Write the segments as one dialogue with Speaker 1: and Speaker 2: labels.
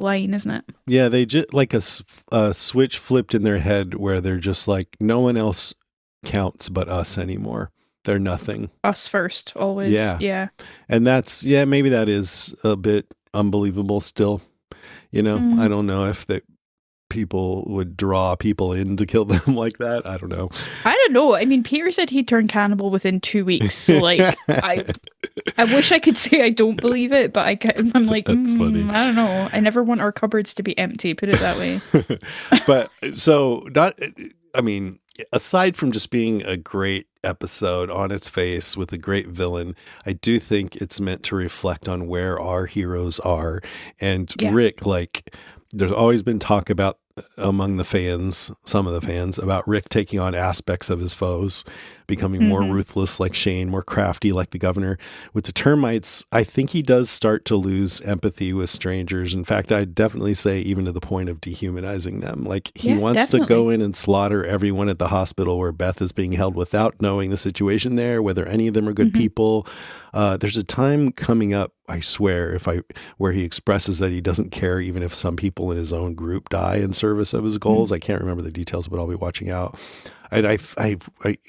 Speaker 1: line, isn't it?
Speaker 2: Yeah, they just like a switch flipped in their head where they're just like, no one else counts but us anymore. They're nothing.
Speaker 1: Us first, always.
Speaker 2: Yeah.
Speaker 1: Yeah.
Speaker 2: And that's, yeah, maybe that is a bit unbelievable still. I don't know if that people would draw people in to kill them like that. I don't know.
Speaker 1: I don't know. I mean, Peter said he'd turn cannibal within 2 weeks. So, like, I wish I could say I don't believe it, but I'm like,
Speaker 2: That's funny.
Speaker 1: I don't know. I never want our cupboards to be empty, put it that way.
Speaker 2: But so I mean, aside from just being a great episode on its face with a great villain, I do think it's meant to reflect on where our heroes are. And Rick, like, there's always been talk about among the fans, some of the fans, about Rick taking on aspects of his foes, becoming more ruthless like Shane, more crafty like the governor. With the termites, I think he does start to lose empathy with strangers. In fact, I'd definitely say even to the point of dehumanizing them. Like he wants to go in and slaughter everyone at the hospital where Beth is being held without knowing the situation there, whether any of them are good people. There's a time coming up, I swear, where he expresses that he doesn't care even if some people in his own group die in service of his goals. I can't remember the details, but I'll be watching out. And I,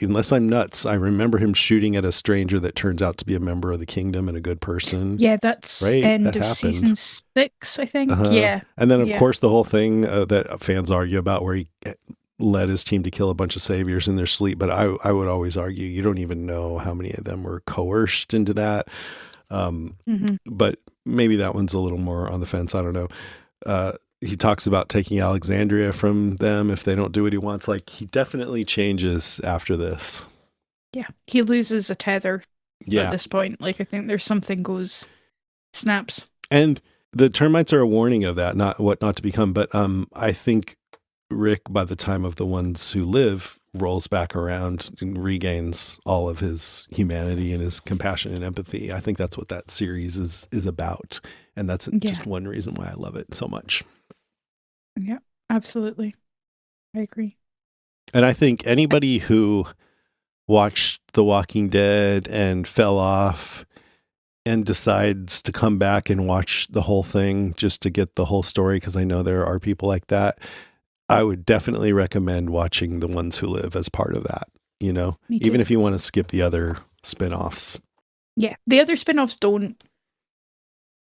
Speaker 2: unless I'm nuts, I remember him shooting at a stranger that turns out to be a member of the kingdom and a good person.
Speaker 1: Yeah, that's
Speaker 2: right?
Speaker 1: End of season 6, I think. Yeah.
Speaker 2: And then, of course, the whole thing that fans argue about where he led his team to kill a bunch of saviors in their sleep. But I would always argue you don't even know how many of them were coerced into that. But maybe that one's a little more on the fence. I don't know. He talks about taking Alexandria from them if they don't do what he wants. Like, he definitely changes after this.
Speaker 1: Yeah. He loses a tether at this point. Like, I think there's something snaps.
Speaker 2: And the termites are a warning of that, not what not to become. But I think Rick, by the time of The Ones Who Live, rolls back around and regains all of his humanity and his compassion and empathy. I think that's what that series is about. And that's just one reason why I love it so much.
Speaker 1: Yeah, absolutely. I agree.
Speaker 2: And I think anybody who watched The Walking Dead and fell off and decides to come back and watch the whole thing just to get the whole story, because I know there are people like that, I would definitely recommend watching The Ones Who Live as part of that, even if you want to skip the other spinoffs.
Speaker 1: Yeah, the other spinoffs don't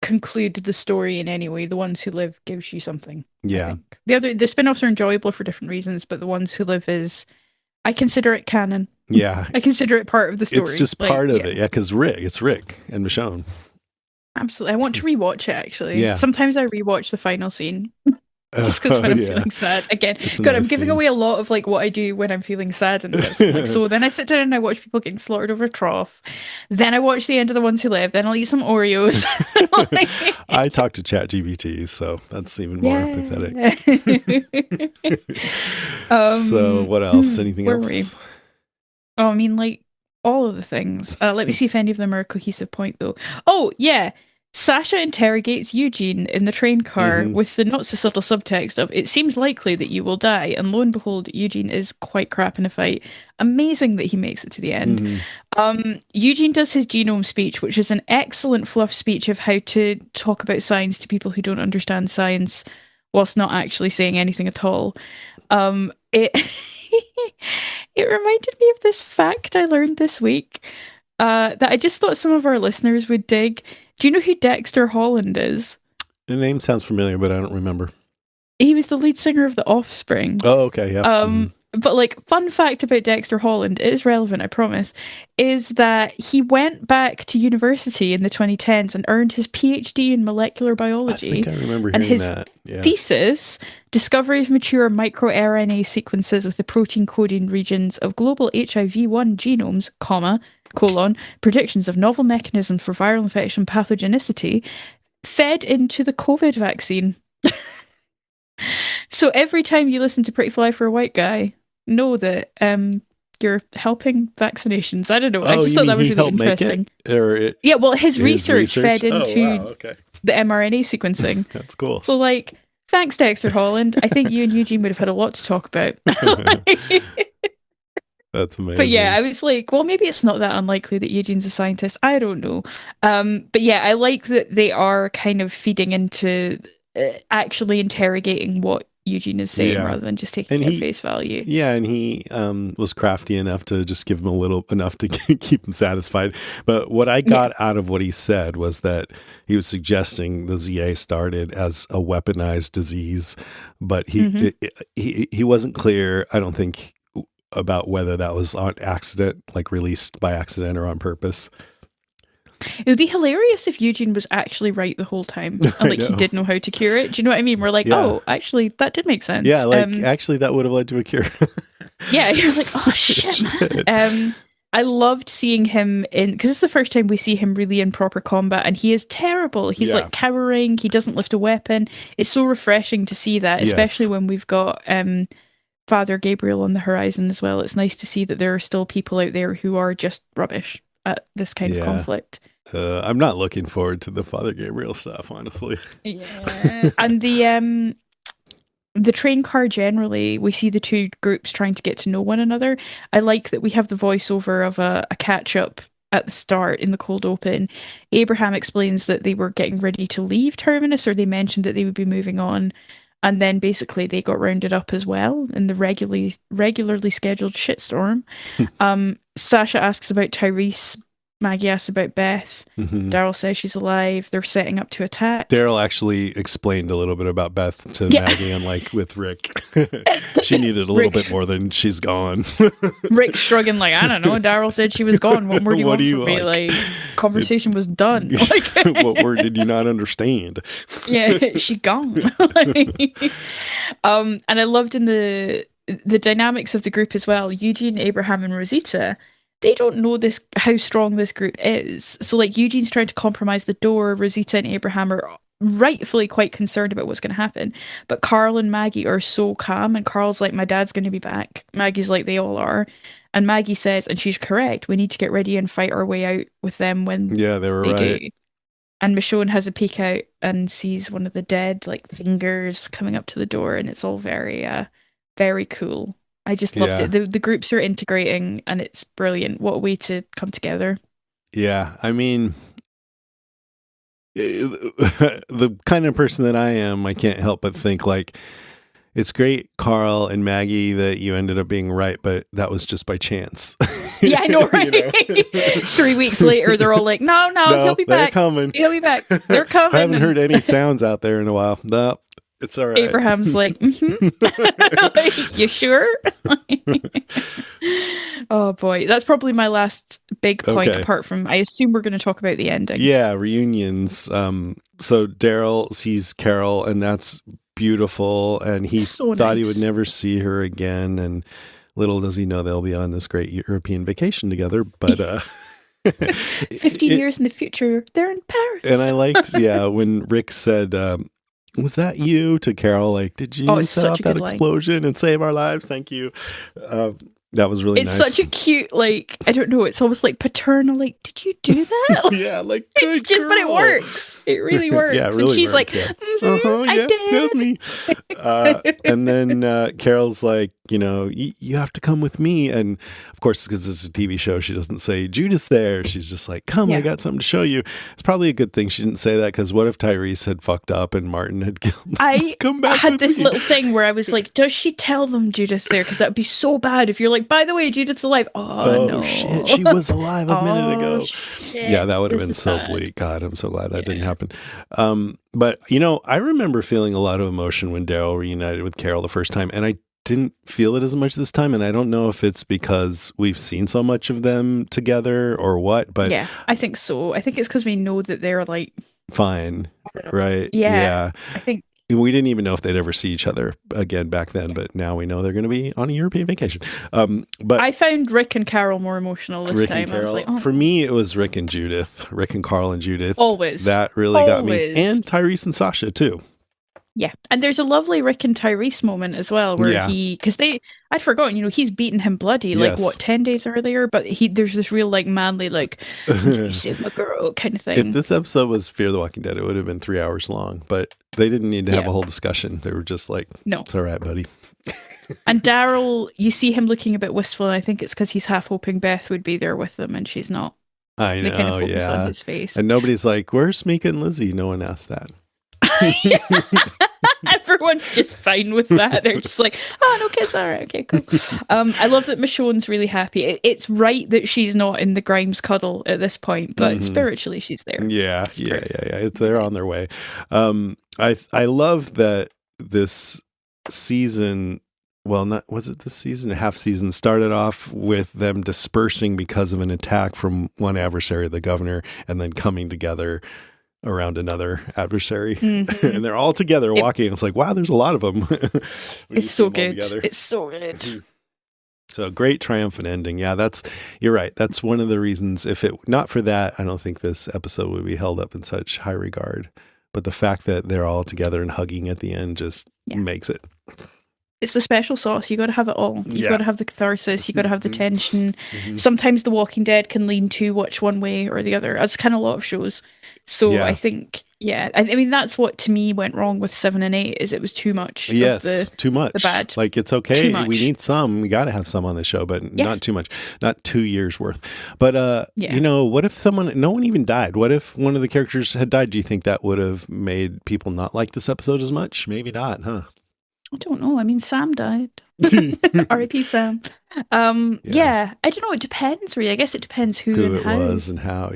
Speaker 1: conclude the story in any way. The Ones Who Live gives you something.
Speaker 2: Yeah.
Speaker 1: The spinoffs are enjoyable for different reasons, but The Ones Who Live I consider it canon.
Speaker 2: Yeah.
Speaker 1: I consider it part of the story.
Speaker 2: It's just part of it. Yeah, because it's Rick and Michonne.
Speaker 1: Absolutely. I want to rewatch it, actually.
Speaker 2: Yeah.
Speaker 1: Sometimes I rewatch the final scene. Just because when I'm feeling sad. Again, I'm giving away a lot of like what I do when I'm feeling sad and such. Like, so then I sit down and I watch people getting slaughtered over a trough. Then I watch the end of The Ones Who Live. Then I'll eat some Oreos.
Speaker 2: I talk to ChatGPT, so that's even more pathetic. So what else? Anything else?
Speaker 1: Oh, I mean, like all of the things. Let me see if any of them are a cohesive point, though. Oh, yeah. Sasha interrogates Eugene in the train car with the not so subtle subtext of, it seems likely that you will die. And lo and behold, Eugene is quite crap in a fight. Amazing that he makes it to the end. Eugene does his genome speech, which is an excellent fluff speech of how to talk about science to people who don't understand science whilst not actually saying anything at all. It reminded me of this fact I learned this week that I just thought some of our listeners would dig. Do you know who Dexter Holland is?
Speaker 2: The name sounds familiar, but I don't remember.
Speaker 1: He was the lead singer of The Offspring.
Speaker 2: Oh, okay, yeah.
Speaker 1: But like, fun fact about Dexter Holland, it is relevant, I promise, is that he went back to university in the 2010s and earned his PhD in molecular biology.
Speaker 2: I think I remember
Speaker 1: hearing
Speaker 2: that.
Speaker 1: Yeah. Thesis, discovery of mature microRNA sequences with the protein coding regions of global HIV-1 genomes, predictions of novel mechanisms for viral infection pathogenicity, fed into the COVID vaccine. So every time you listen to Pretty Fly for a White Guy, know that you're helping vaccinations. I don't know. I just thought that was really interesting. His research fed into the mRNA sequencing.
Speaker 2: That's cool.
Speaker 1: So like, thanks, Dexter Holland. I think you and Eugene would have had a lot to talk about.
Speaker 2: That's amazing.
Speaker 1: But yeah, I was like, well, maybe it's not that unlikely that Eugene's a scientist. I don't know. But yeah, I like that they are kind of feeding into actually interrogating what Eugene is saying
Speaker 2: Yeah.
Speaker 1: rather than just taking
Speaker 2: And
Speaker 1: it at
Speaker 2: he,
Speaker 1: face value.
Speaker 2: yeah, and he was crafty enough to just give him a little enough to keep him satisfied. But what I
Speaker 1: Yeah.
Speaker 2: got out of what he said was that he was suggesting the ZA started as a weaponized disease, but
Speaker 1: Hmm.
Speaker 2: he wasn't clear, I don't think, about whether that was on accident, like released by accident or on purpose.
Speaker 1: It would be hilarious if Eugene was actually right the whole time and
Speaker 2: I
Speaker 1: like he
Speaker 2: know.
Speaker 1: did know how to cure it. Do you know what I mean? We're like,
Speaker 2: Yeah.
Speaker 1: oh, actually, that did make
Speaker 2: Yeah,
Speaker 1: sense.
Speaker 2: like actually that would have led to a cure.
Speaker 1: Yeah, you're like, oh shit, man.
Speaker 2: Shit.
Speaker 1: I loved seeing him in because it's the first time we see him really in proper combat, and he is terrible. He's
Speaker 2: Yeah.
Speaker 1: like cowering. He doesn't lift a weapon. It's so refreshing to see that, especially
Speaker 2: Yes.
Speaker 1: when we've got Father Gabriel on the horizon as well. It's nice to see that there are still people out there who are just rubbish at this kind of
Speaker 2: Yeah.
Speaker 1: conflict.
Speaker 2: I'm not looking forward to the Father Gabriel stuff, honestly.
Speaker 1: Yeah, and the train car generally, we see the two groups trying to get to know one another. I like that we have the voiceover of a catch up at the start in the cold open. Abraham explains that they were getting ready to leave Terminus, or they mentioned that they would be moving on. And then basically they got rounded up as well in the regularly scheduled shitstorm. Sasha asks about Tyrese. Maggie asks about Beth.
Speaker 2: Hmm.
Speaker 1: Daryl says she's alive. They're setting up to attack.
Speaker 2: Daryl actually explained a little bit about Beth to
Speaker 1: Yeah.
Speaker 2: Maggie, unlike with Rick. She needed a little
Speaker 1: Rick
Speaker 2: bit more than she's gone.
Speaker 1: Rick shrugging like, I don't know. Daryl said she was gone. What more do you
Speaker 2: What
Speaker 1: want
Speaker 2: do you
Speaker 1: from me?
Speaker 2: like?
Speaker 1: Like, conversation was done. Like,
Speaker 2: What word did you not understand?
Speaker 1: yeah, she gone. And I loved in the dynamics of the group as well. Eugene, Abraham, and Rosita. They don't know this how strong this group is. So like Eugene's trying to compromise the door. Rosita and Abraham are rightfully quite concerned about what's going to happen. But Carl and Maggie are so calm, and Carl's like, "My dad's going to be back." Maggie's like, "They all are," and Maggie says, and she's correct. We need to get ready and fight our way out with them when
Speaker 2: Yeah, they were
Speaker 1: they do.
Speaker 2: right.
Speaker 1: And Michonne has a peek out and sees one of the dead like fingers coming up to the door, and it's all very cool. I just loved
Speaker 2: Yeah.
Speaker 1: it. The groups are integrating, and it's brilliant. What a way to come together.
Speaker 2: Yeah. I mean, the kind of person that I am, I can't help but think like, it's great, Carl and Maggie, that you ended up being right, but that was just by chance.
Speaker 1: Yeah, I know, right?
Speaker 2: You know?
Speaker 1: 3 weeks later, they're all like, "No,
Speaker 2: No,
Speaker 1: he'll be
Speaker 2: they're
Speaker 1: back.
Speaker 2: coming.
Speaker 1: He'll be back. They're coming."
Speaker 2: I haven't heard
Speaker 1: And
Speaker 2: any sounds out there in a while. No, it's all right.
Speaker 1: Abraham's like, like, "You sure?" Oh boy, that's probably my last big point.
Speaker 2: Okay.
Speaker 1: Apart from, I assume we're going to talk about the ending.
Speaker 2: Yeah, reunions. So Daryl sees Carol, and that's beautiful, and he
Speaker 1: So
Speaker 2: thought he
Speaker 1: nice.
Speaker 2: would never see her again, and little does he know they'll be on this great European vacation together. But
Speaker 1: 15 years in the future, they're in Paris.
Speaker 2: and I liked, yeah, when Rick said, "Was that you?" to Carol, like, "Did
Speaker 1: Oh,
Speaker 2: you
Speaker 1: it's
Speaker 2: set
Speaker 1: such
Speaker 2: off
Speaker 1: a
Speaker 2: that
Speaker 1: good line.
Speaker 2: explosion and save our lives? Thank you." That was really
Speaker 1: It's
Speaker 2: nice.
Speaker 1: such a cute, like, I don't know, it's almost like paternal, like, did you do that? Like,
Speaker 2: Yeah, like,
Speaker 1: it's
Speaker 2: good
Speaker 1: just, but it
Speaker 2: girl.
Speaker 1: works. It really works.
Speaker 2: Yeah, it
Speaker 1: And
Speaker 2: really
Speaker 1: she's like,
Speaker 2: worked. Yeah.
Speaker 1: I
Speaker 2: Yeah, that's
Speaker 1: did.
Speaker 2: me. And then Carol's like, you have to come with me. And of course, because it's a TV show, she doesn't say Judith's there. She's just like, come, I
Speaker 1: Yeah.
Speaker 2: got something to show you. It's probably a good thing she didn't say that, because what if Tyrese had fucked up and Martin had killed
Speaker 1: I
Speaker 2: come back
Speaker 1: had
Speaker 2: with
Speaker 1: this
Speaker 2: me.
Speaker 1: little thing where I was like, does she tell them Judith's there? Because that would be so bad if you're like, by the way, Judith's alive. Oh,
Speaker 2: Oh
Speaker 1: no.
Speaker 2: shit, she was alive a minute ago.
Speaker 1: Shit.
Speaker 2: Yeah, that would have
Speaker 1: This
Speaker 2: been
Speaker 1: is
Speaker 2: so
Speaker 1: bad.
Speaker 2: bleak. God, I'm so glad that didn't
Speaker 1: Yeah.
Speaker 2: happen. But I remember feeling a lot of emotion when Daryl reunited with Carol the first time, and I didn't feel it as much this time. And I don't know if it's because we've seen so much of them together or what, but
Speaker 1: Yeah, I think so. I think it's because we know that they're like,
Speaker 2: fine, right?
Speaker 1: yeah, I think,
Speaker 2: We didn't even know if they'd ever see each other again back then, but now we know they're going to be on a European vacation. But
Speaker 1: I found Rick and Carol more emotional this
Speaker 2: Rick
Speaker 1: time.
Speaker 2: and
Speaker 1: I was
Speaker 2: Carol,
Speaker 1: like, oh,
Speaker 2: for me, it was Rick and Judith, Rick and Carl and Judith.
Speaker 1: always.
Speaker 2: That really got me.
Speaker 1: Always.
Speaker 2: And Tyrese and Sasha too.
Speaker 1: Yeah, and there's a lovely Rick and Tyrese moment as well, where
Speaker 2: Yeah.
Speaker 1: because I'd forgotten, he's beaten him bloody, like
Speaker 2: Yes.
Speaker 1: what, 10 days earlier, but there's this real like manly, like, you save my girl kind of
Speaker 2: If
Speaker 1: thing.
Speaker 2: this episode was Fear the Walking Dead, it would have been 3 hours long, but they didn't need to have a whole discussion. They were just like,
Speaker 1: No.
Speaker 2: it's all right, buddy.
Speaker 1: And Daryl, you see him looking a bit wistful, and I think it's because he's half hoping Beth would be there with them, and she's not.
Speaker 2: I
Speaker 1: They kind of
Speaker 2: know,
Speaker 1: focus on
Speaker 2: yeah.
Speaker 1: his face.
Speaker 2: And nobody's like, where's Mika and Lizzie? No one asked that.
Speaker 1: Everyone's just fine with that. They're just like, oh, no kids. All right, okay, cool. I love that Michonne's really happy. It's right that she's not in the Grimes cuddle at this point, but spiritually she's there.
Speaker 2: Yeah. They're on their way. I love that this season, well, not was it this season? Half season started off with them dispersing because of an attack from one adversary, the governor, and then coming together around another adversary. And they're all together walking. It's like, wow, there's a lot of them.
Speaker 1: It's so good. It's so good.
Speaker 2: So great triumphant ending. Yeah, you're right. That's one of the reasons. If it not for that, I don't think this episode would be held up in such high regard. But the fact that they're all together and hugging at the end just makes it.
Speaker 1: It's the special sauce. You got to have it all. You got to have the catharsis. You got to have the tension. Sometimes The Walking Dead can lean too much one way or the other. That's kind of a lot of shows. So I think, I mean, that's what to me went wrong with 7 and 8 is it was too much.
Speaker 2: Yes, too much.
Speaker 1: The bad.
Speaker 2: Like it's okay. We need some. We got to have some on the show, but not too much. Not 2 years worth. But you know, what if no one even died? What if one of the characters had died? Do you think that would have made people not like this episode as much? Maybe not, huh?
Speaker 1: I don't know. I mean, Sam died. R.I.P. Sam. Yeah. I don't know. It depends, really. I guess it depends who and how.
Speaker 2: It was and how,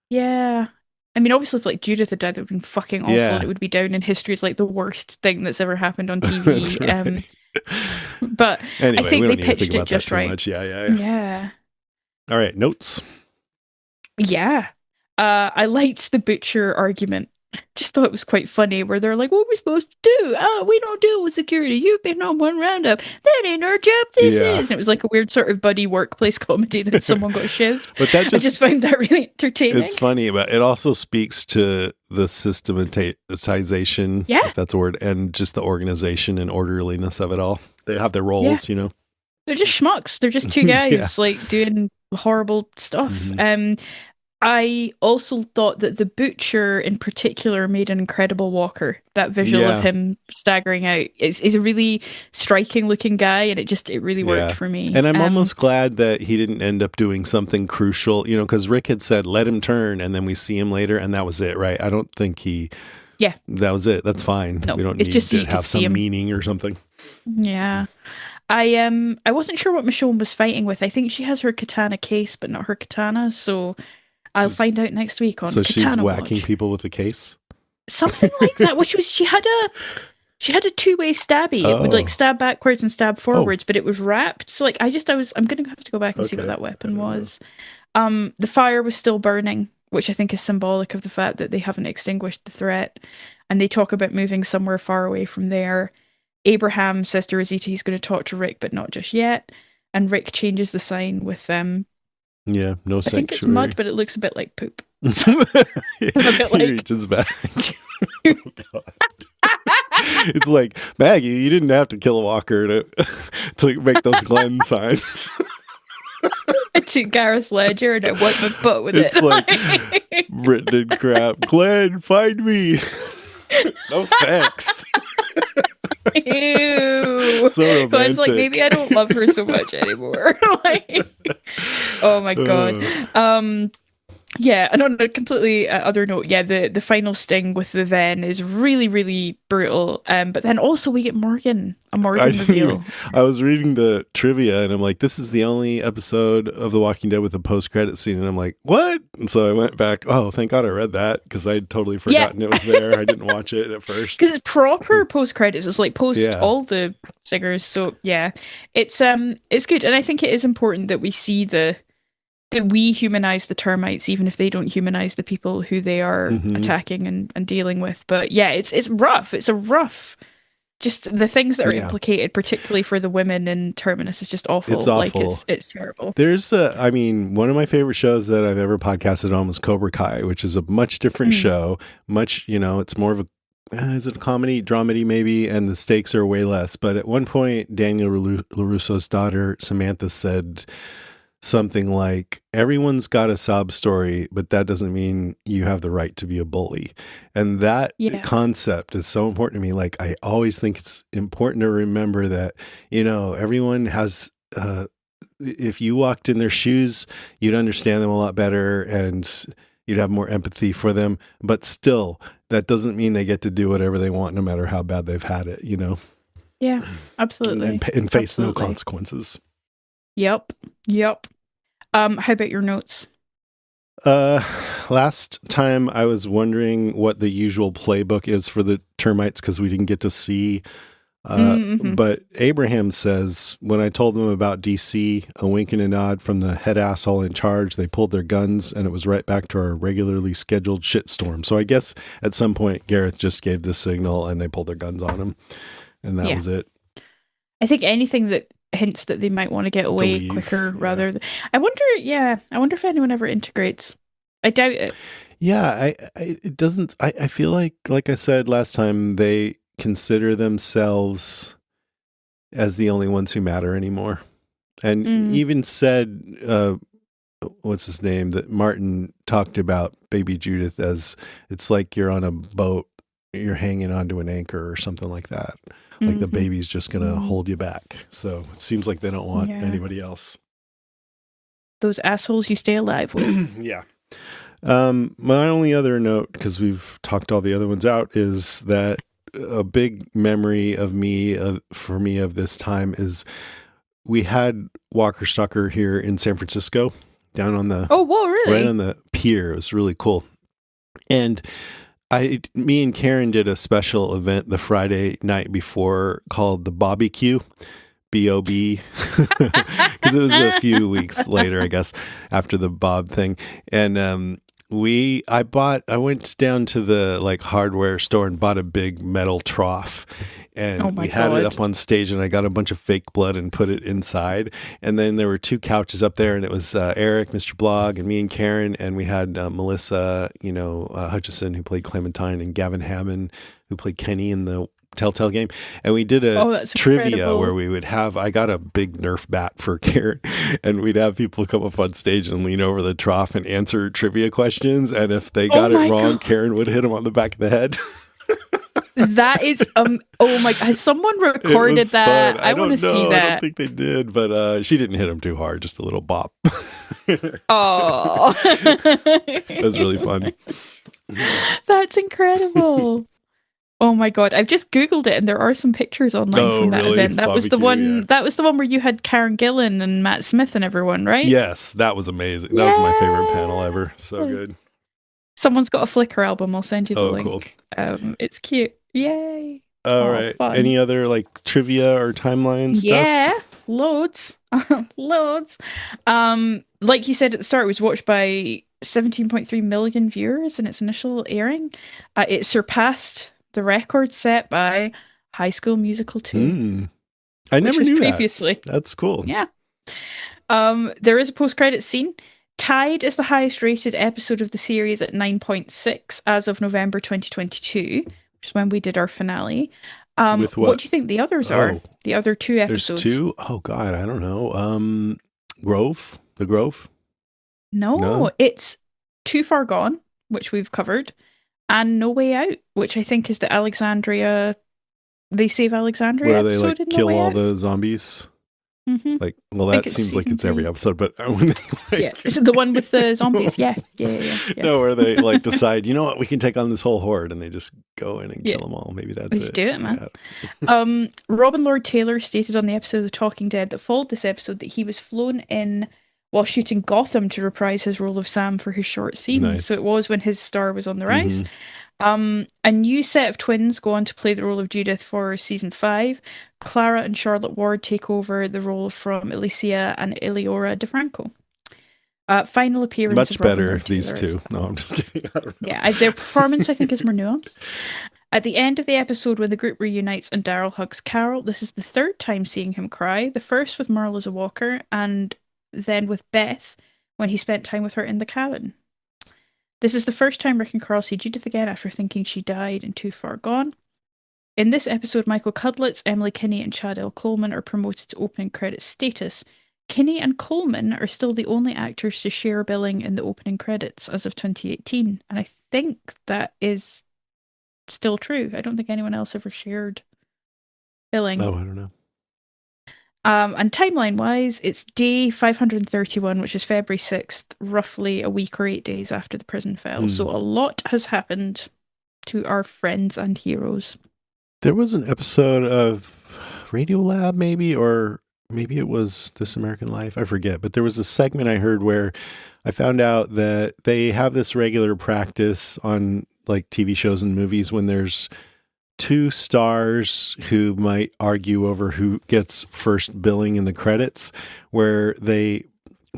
Speaker 1: Yeah. I mean, obviously, if like Judith had died, that would have been fucking awful. And it would be down in history as like the worst thing that's ever happened on TV.
Speaker 2: That's right.
Speaker 1: But
Speaker 2: anyway,
Speaker 1: I think they pitched it just right.
Speaker 2: Much. Yeah. All right, notes.
Speaker 1: Yeah. I liked the butcher argument. Just thought it was quite funny where they're like, what are we supposed to do? Oh, we don't deal with security. You've been on one roundup. That ain't our job. This is. And it was like a weird sort of buddy workplace comedy that someone got shivved. But I just found that really entertaining.
Speaker 2: It's funny, but it also speaks to the systematization, if that's a word, and just the organization and orderliness of it all. They have their roles, you know.
Speaker 1: They're just schmucks. They're just two guys like doing horrible stuff. I also thought that the butcher in particular made an incredible walker. That visual of him staggering out is a really striking looking guy, and it really worked for me.
Speaker 2: And I'm almost glad that he didn't end up doing something crucial, you know, because Rick had said, let him turn, and then we see him later, and that was it, right? I don't think that was it. That's fine.
Speaker 1: No,
Speaker 2: we don't need to have some meaning or something.
Speaker 1: Yeah. I wasn't sure what Michonne was fighting with. I think she has her katana case, but not her katana, so I'll find out next week on
Speaker 2: So
Speaker 1: Katana
Speaker 2: she's whacking
Speaker 1: Watch.
Speaker 2: People with a case?
Speaker 1: Something like that. Well, she had a two-way stabby. It would like stab backwards and stab forwards, but it was wrapped. So like I'm gonna have to go back and see what that weapon was. The fire was still burning, which I think is symbolic of the fact that they haven't extinguished the threat. And they talk about moving somewhere far away from there. Abraham says to Rosita he's going to talk to Rick, but not just yet. And Rick changes the sign with them.
Speaker 2: Yeah, no sanctuary.
Speaker 1: I think it's mud, but it looks a bit like poop.
Speaker 2: He reaches back. It's like, Maggie, you didn't have to kill a walker to make those Glenn signs.
Speaker 1: I took Gareth's ledger and I wiped my butt with it.
Speaker 2: It's like written in crap. Glenn, find me. No thanks.
Speaker 1: Ew.
Speaker 2: So romantic.
Speaker 1: Glenn's like, maybe I don't love her so much anymore. Like, oh my god. Yeah, and on a completely other note, the final sting with the then is really, really brutal. But then also we get a Morgan reveal.
Speaker 2: I was reading the trivia and I'm like, this is the only episode of The Walking Dead with a post-credit scene. And I'm like, what? And so I went back, oh, thank God I read that because I'd totally forgotten it was there. I didn't watch it at first.
Speaker 1: Because it's proper post-credits. It's like all the singers. So yeah, it's good. And I think it is important that we see that we humanize the termites, even if they don't humanize the people who they are attacking and dealing with. But yeah, it's rough. It's a rough. Just the things that are implicated, particularly for the women in Terminus, is just awful.
Speaker 2: It's awful.
Speaker 1: Like it's terrible.
Speaker 2: There's one of my favorite shows that I've ever podcasted on was Cobra Kai, which is a much different show. Much, it's more of a is it a comedy, dramedy maybe, and the stakes are way less. But at one point, Daniel LaRusso's daughter Samantha said something like, everyone's got a sob story, but that doesn't mean you have the right to be a bully. And that concept is so important to me. Like, I always think it's important to remember that, everyone has, if you walked in their shoes, you'd understand them a lot better and you'd have more empathy for them. But still, that doesn't mean they get to do whatever they want, no matter how bad they've had it,
Speaker 1: Yeah,
Speaker 2: and,
Speaker 1: absolutely.
Speaker 2: and face no
Speaker 1: Absolutely.
Speaker 2: consequences.
Speaker 1: Yep. Yep. How about your notes?
Speaker 2: Uh, Last time I was wondering what the usual playbook is for the termites because we didn't get to see.
Speaker 1: Mm-hmm.
Speaker 2: But Abraham says when I told them about DC, a wink and a nod from the head asshole in charge, they pulled their guns and it was right back to our regularly scheduled shitstorm. So I guess at some point Gareth just gave the signal and they pulled their guns on him, and that
Speaker 1: Yeah.
Speaker 2: was it.
Speaker 1: I think anything that hints that they might want to get
Speaker 2: To
Speaker 1: away
Speaker 2: leave,
Speaker 1: quicker
Speaker 2: yeah.
Speaker 1: rather than I wonder if anyone ever integrates. I doubt it.
Speaker 2: Yeah, it doesn't. I feel like I said last time, they consider themselves as the only ones who matter anymore, and
Speaker 1: Mm,
Speaker 2: even said, what's his name? That Martin talked about baby Judith as it's like you're on a boat, you're hanging onto an anchor or something like that. Like the
Speaker 1: hmm
Speaker 2: baby's just gonna hold you back. So it seems like they don't want
Speaker 1: Yeah.
Speaker 2: anybody else.
Speaker 1: Those assholes you stay alive with.
Speaker 2: Yeah. My only other note, because we've talked all the other ones out, is that a big memory of me, for me, of this time is we had Walker Stalker here in San Francisco, down on the
Speaker 1: Oh, whoa,
Speaker 2: right
Speaker 1: really?
Speaker 2: on the pier. It was really cool. And me and Karen did a special event the Friday night before called the Bobby Q. Bob, because it was a few weeks later, I guess, after the Bob thing. And I went down to the like hardware store and bought a big metal trough,
Speaker 1: Oh
Speaker 2: and
Speaker 1: my
Speaker 2: we had it
Speaker 1: God.
Speaker 2: up on stage, and I got a bunch of fake blood and put it inside. And then there were two couches up there, and it was Eric, Mr. Blog, and me and Karen, and we had Melissa, Hutchison, who played Clementine, and Gavin Hammond, who played Kenny in the Telltale game. And we did a
Speaker 1: Oh, that's
Speaker 2: trivia where
Speaker 1: incredible.
Speaker 2: we would have, I got a big Nerf bat for Karen, and we'd have people come up on stage and lean over the trough and answer trivia questions. And if they
Speaker 1: Oh
Speaker 2: got it
Speaker 1: my
Speaker 2: wrong,
Speaker 1: God.
Speaker 2: Karen would hit them on the back of the head.
Speaker 1: That is oh my, has someone
Speaker 2: It
Speaker 1: recorded
Speaker 2: was fun.
Speaker 1: that? I
Speaker 2: I
Speaker 1: want to
Speaker 2: don't
Speaker 1: see
Speaker 2: know. I don't
Speaker 1: that.
Speaker 2: think they did, but she didn't hit him too hard, just a little bop. It
Speaker 1: Oh.
Speaker 2: was really fun.
Speaker 1: That's incredible. Oh my God. I've just Googled it and there are some pictures online
Speaker 2: Oh,
Speaker 1: from that
Speaker 2: really?
Speaker 1: event.
Speaker 2: Barbecue, yeah.
Speaker 1: That was the one where you had Karen Gillan and Matt Smith and everyone, right?
Speaker 2: Yes, that was amazing. That was my favorite panel
Speaker 1: Yeah.
Speaker 2: ever. So good.
Speaker 1: Someone's got a Flickr album. I'll send you the
Speaker 2: Oh, cool.
Speaker 1: link. It's cute. Yay.
Speaker 2: All
Speaker 1: Oh,
Speaker 2: right.
Speaker 1: fun.
Speaker 2: Any other like trivia or timeline
Speaker 1: Yeah,
Speaker 2: stuff?
Speaker 1: loads. Loads. Like you said at the start, it was watched by 17.3 million viewers in its initial airing. It surpassed the record set by High School Musical 2,
Speaker 2: Hmm. I
Speaker 1: which
Speaker 2: never
Speaker 1: was
Speaker 2: knew that.
Speaker 1: previously.
Speaker 2: That's cool.
Speaker 1: Yeah. There is a post-credit scene. Tied is the highest rated episode of the series at 9.6 as of November 2022, which is when we did our finale.
Speaker 2: With
Speaker 1: What
Speaker 2: what?
Speaker 1: do you think the others are?
Speaker 2: Oh,
Speaker 1: The other two
Speaker 2: there's
Speaker 1: episodes?
Speaker 2: two? Oh God, I don't know. Grove? The Grove?
Speaker 1: No,
Speaker 2: No?
Speaker 1: it's Too Far Gone, which we've covered, and No Way Out, which I think is the Alexandria, They Save Alexandria
Speaker 2: Where they like
Speaker 1: episode in No
Speaker 2: kill
Speaker 1: Way
Speaker 2: all
Speaker 1: Out.
Speaker 2: the zombies?
Speaker 1: I
Speaker 2: Like, well,
Speaker 1: think
Speaker 2: that
Speaker 1: it's
Speaker 2: seems like
Speaker 1: season
Speaker 2: it's every
Speaker 1: three.
Speaker 2: episode, but when they
Speaker 1: Yeah,
Speaker 2: like
Speaker 1: is it the one with the zombies? Yeah, yeah, yeah, yeah.
Speaker 2: no, where they like decide, you know what, we can take on this whole horde, and they just go in and
Speaker 1: Yeah,
Speaker 2: kill them all. Maybe that's
Speaker 1: let's
Speaker 2: it.
Speaker 1: do it, man.
Speaker 2: Yeah.
Speaker 1: Robin Lord Taylor stated on the episode of The Talking Dead that followed this episode that he was flown in while shooting Gotham to reprise his role of Sam for his short scene. So
Speaker 2: Nice.
Speaker 1: it was when his star was on the rise.
Speaker 2: Hmm.
Speaker 1: A new set of twins go on to play the role of Judith for season 5. Clara and Charlotte Ward take over the role from Alicia and Eleora DeFranco. Final appearance
Speaker 2: Much
Speaker 1: of Robin
Speaker 2: better
Speaker 1: Lord
Speaker 2: these
Speaker 1: Taylor.
Speaker 2: two. No, I'm just kidding. I don't know.
Speaker 1: Yeah, their performance I think is more nuanced. At the end of the episode, when the group reunites and Daryl hugs Carol, this is the third time seeing him cry. The first with Merle as a walker, and then with Beth when he spent time with her in the cabin. This is the first time Rick and Carl see Judith again after thinking she died and Too Far Gone. In this episode, Michael Cudlitz, Emily Kinney, and Chad L. Coleman are promoted to opening credits status. Kinney and Coleman are still the only actors to share billing in the opening credits as of 2018, and I think that is still true. I don't think anyone else ever shared billing.
Speaker 2: Oh, I don't know.
Speaker 1: And timeline wise, it's day 531, which is February 6th, roughly a week or 8 days after the prison fell.
Speaker 2: Hmm.
Speaker 1: So a lot has happened. to our friends and heroes.
Speaker 2: There was an episode of Radiolab, maybe, or maybe it was This American Life. I forget. But there was a segment I heard where I found out that they have this regular practice on like TV shows and movies when there's two stars who might argue over who gets first billing in the credits, where they